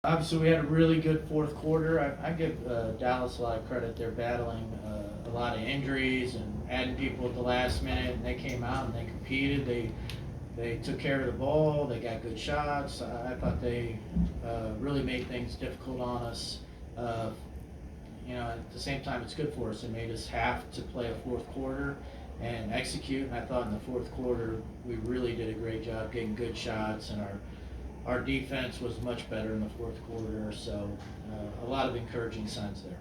Obviously, we had a really good fourth quarter. I give Dallas a lot of credit. They're battling a lot of injuries and adding people at the last minute, and they came out and they competed. They took care of the ball. They got good shots. I thought they really made things difficult on us. Uh, at the same time, it's good for us. It made us have to play a fourth quarter and execute. And I thought in the fourth quarter, we really did a great job getting good shots, and our defense was much better in the fourth quarter. So a lot of encouraging signs there.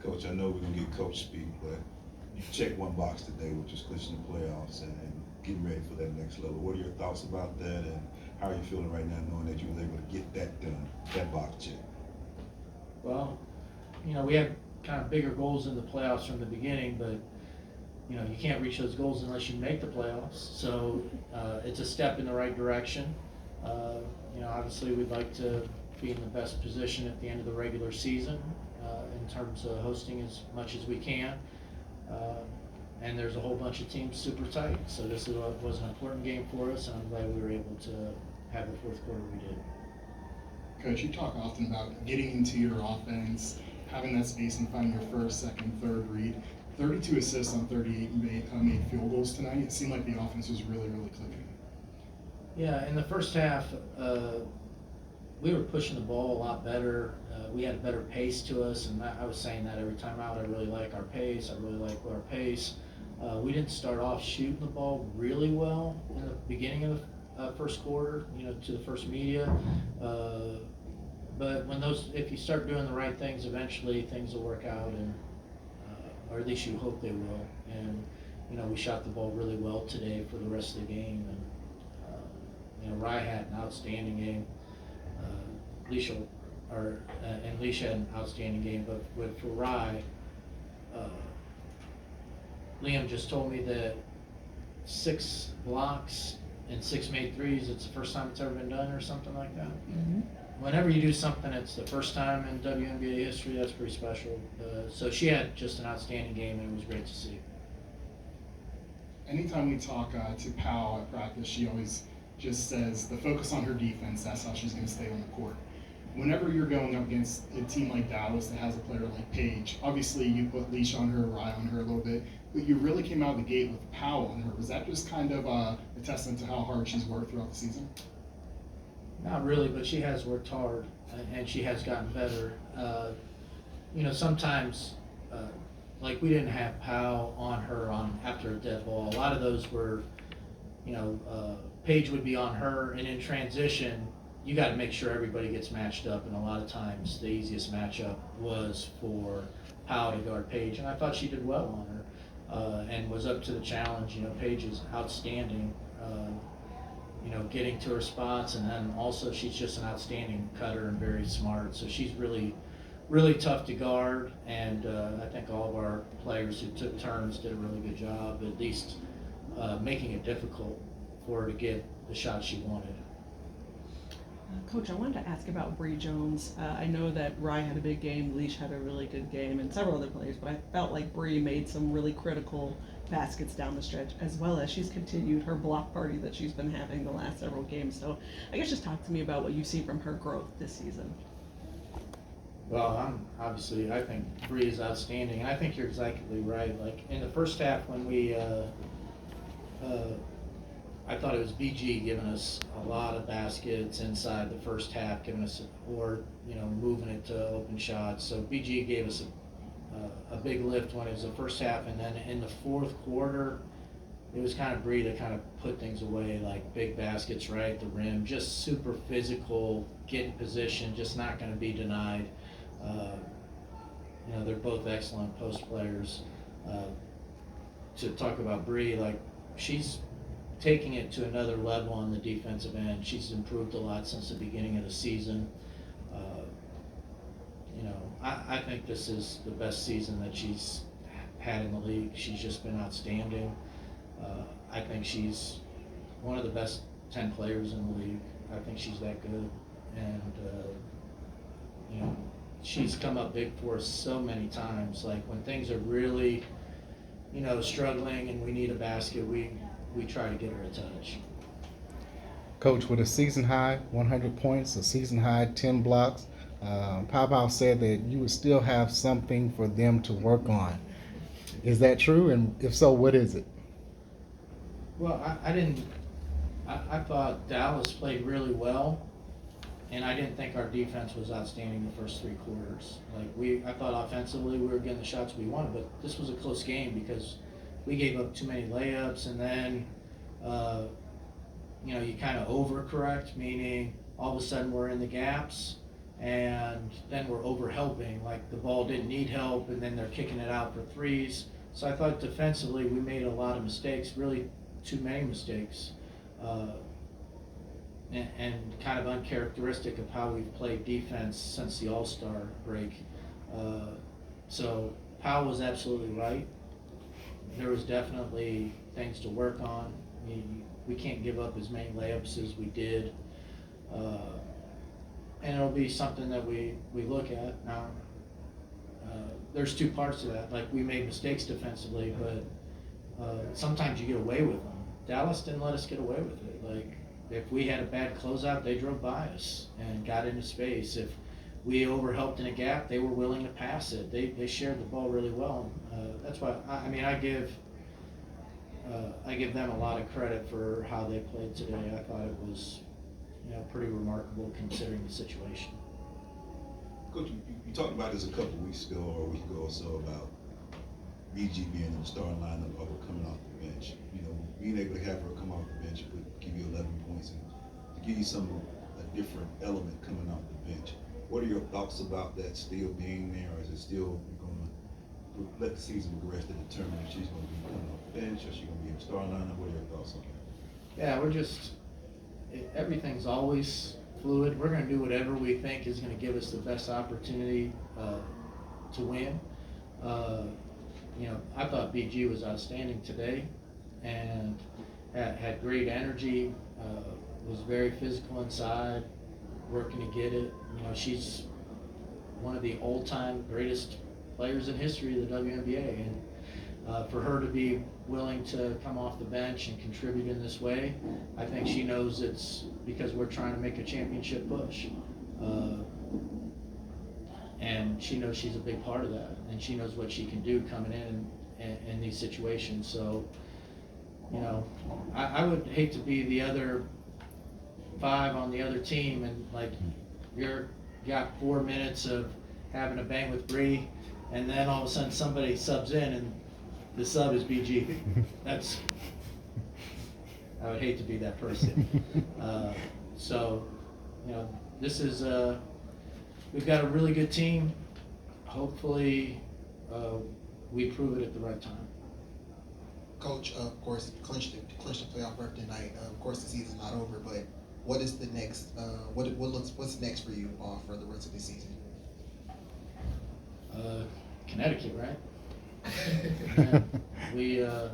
Coach, I know we're going to get coach speak, but you checked one box today, which is clinching the playoffs and getting ready for that next level. What are your thoughts about that, and how are you feeling right now knowing that you were able to get that done, that box check? Well, we had kind of bigger goals in the playoffs from the beginning, but you can't reach those goals unless you make the playoffs. So it's a step in the right direction. Obviously we'd like to be in the best position at the end of the regular season in terms of hosting as much as we can. And there's a whole bunch of teams super tight. So this was an important game for us, and I'm glad we were able to have the fourth quarter we did. Coach, you talk often about getting into your offense, having that space and finding your first, second, third read. 32 assists on 38 made field goals tonight. It seemed like the offense was really, really clicking. Yeah, in the first half, we were pushing the ball a lot better. We had a better pace to us, and I was saying that every time out. I really like our pace. I really like our pace. We didn't start off shooting the ball really well in the beginning of the first quarter, to the first media. But if you start doing the right things, eventually things will work out, and or at least you hope they will. And we shot the ball really well today for the rest of the game. And Rye had an outstanding game. Leisha had an outstanding game, but for Rye, Liam just told me that 6 blocks and 6 made threes. It's the first time it's ever been done, or something like that. Mm-hmm. Whenever you do something, it's the first time in WNBA history. That's pretty special. So she had just an outstanding game, and it was great to see. Anytime we talk to Powell at practice, she always just says the focus on her defense, that's how she's going to stay on the court. Whenever you're going up against a team like Dallas that has a player like Paige, obviously you put leash on her, Rye on her a little bit, but you really came out of the gate with Powell on her. Was that just kind of a testament to how hard she's worked throughout the season? Not really, but she has worked hard, and she has gotten better. Sometimes, like we didn't have Powell on her after a dead ball. A lot of those were, Paige would be on her, and in transition, you got to make sure everybody gets matched up, and a lot of times the easiest matchup was for Powell to guard Paige, and I thought she did well on her, and was up to the challenge. Paige is outstanding. Getting to her spots, and then also she's just an outstanding cutter and very smart. So she's really, really tough to guard, and I think all of our players who took turns did a really good job, at least making it difficult for her to get the shot she wanted. Coach, I wanted to ask about Bree Jones. I know that Rye had a big game, Leash had a really good game, and several other players, but I felt like Bree made some really critical baskets down the stretch, as well as she's continued her block party that she's been having the last several games. So I guess just talk to me about what you see from her growth this season. Well, I think Bree is outstanding, and I think you're exactly right. Like in the first half when we I thought it was BG giving us a lot of baskets inside the first half, moving it to open shots. So BG gave us a big lift when it was the first half, and then in the fourth quarter, it was kind of Bree to kind of put things away, like big baskets right at the rim, just super physical, get in position, just not going to be denied. They're both excellent post players. To talk about Bree, like she's taking it to another level on the defensive end. She's improved a lot since the beginning of the season. I think this is the best season that she's had in the league. She's just been outstanding. I think she's one of the best 10 players in the league. I think she's that good. And, she's come up big for us so many times. Like when things are really, struggling and we need a basket, we try to get her a touch. Coach, with a season high 100 points, a season high 10 blocks, Pow said that you would still have something for them to work on. Is that true? And if so, what is it? Well, I thought Dallas played really well, and I didn't think our defense was outstanding the first 3 quarters. I thought offensively we were getting the shots we wanted, but this was a close game because we gave up too many layups, and then, you kind of overcorrect, meaning all of a sudden we're in the gaps, and then we're over-helping, like the ball didn't need help, and then they're kicking it out for threes. So I thought defensively we made a lot of mistakes, really too many mistakes, and kind of uncharacteristic of how we've played defense since the All-Star break. So Powell was absolutely right. There was definitely things to work on. We can't give up as many layups as we did. And it'll be something that we look at. Now, there's 2 parts to that. Like, we made mistakes defensively, but sometimes you get away with them. Dallas didn't let us get away with it. Like, if we had a bad closeout, they drove by us and got into space. If we overhelped in a gap, they were willing to pass it. They shared the ball really well. That's why I give them a lot of credit for how they played today. I thought it was pretty remarkable considering the situation. Coach, you talked about this a couple of weeks ago or a week ago or so about BG being in the starting lineup or coming off the bench. Being able to have her come off the bench would give you 11 points and to give you a different element coming off the bench. What are your thoughts about that still being there, or is it still going to let the season progress to determine if she's going to be coming off the bench or she's going to be in the starting lineup? What are your thoughts on that? Yeah, everything's always fluid. We're going to do whatever we think is going to give us the best opportunity to win. I thought BG was outstanding today and had great energy, was very physical inside, working to get it. She's one of the all-time greatest players in history of the WNBA, and for her to be willing to come off the bench and contribute in this way, I think she knows it's because we're trying to make a championship push. And she knows she's a big part of that, and she knows what she can do coming in these situations. So, I would hate to be the other 5 on the other team, and you're got 4 minutes of having a bang with Bree, and then all of a sudden somebody subs in, and the sub is BG. I would hate to be that person. So, this is we've got a really good team. Hopefully, we prove it at the right time. Coach, of course, clinched the playoff berth tonight. Of course, the season's not over, but what is the next? What's next for you for the rest of the season? Connecticut, right? Yeah. We, I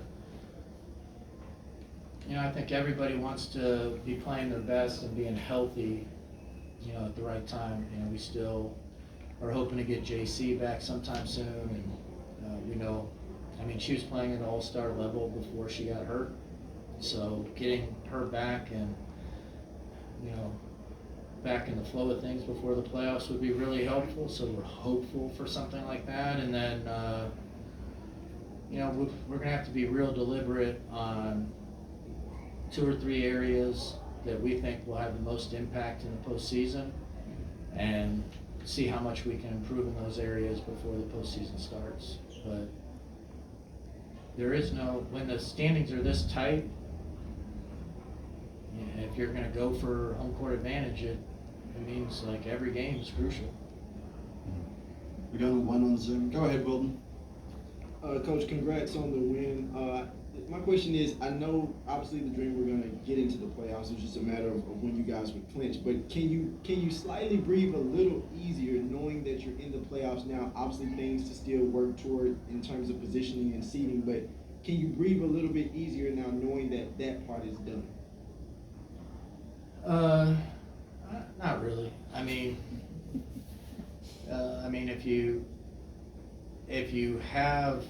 think everybody wants to be playing their best and being healthy, at the right time. We still are hoping to get JC back sometime soon, and she was playing at the all-star level before she got hurt, so getting her back and back in the flow of things before the playoffs would be really helpful. So we're hopeful for something like that, and then we're gonna have to be real deliberate on 2 or 3 areas that we think will have the most impact in the postseason, and see how much we can improve in those areas before the postseason starts. But when the standings are this tight, if you're going to go for home court advantage, it means every game is crucial. We got one on Zoom. Go ahead, Wilton. Coach, congrats on the win. My question is, I know obviously the dream we're going to get into the playoffs. It's just a matter of when you guys would clinch. But can you slightly breathe a little easier knowing that you're in the playoffs now? Obviously things to still work toward in terms of positioning and seeding, but can you breathe a little bit easier now knowing that part is done? Not really. If you have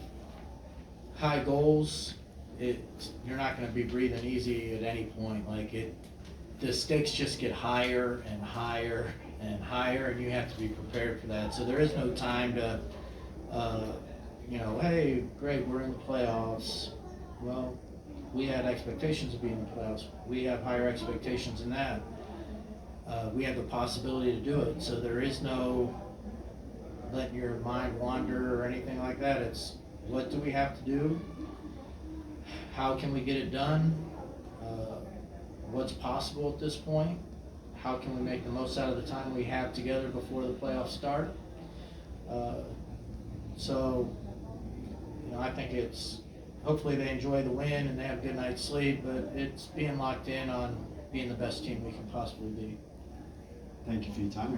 high goals, you're not going to be breathing easy at any point. the stakes just get higher and higher and higher, and you have to be prepared for that. So there is no time to, hey, great, we're in the playoffs. Well, we had expectations of being in the playoffs. We have higher expectations than that. We have the possibility to do it. So there is no letting your mind wander or anything like that. It's what do we have to do? How can we get it done? What's possible at this point? How can we make the most out of the time we have together before the playoffs start? I think it's, hopefully they enjoy the win and they have a good night's sleep, but it's being locked in on being the best team we can possibly be. Thank you for your time, everyone.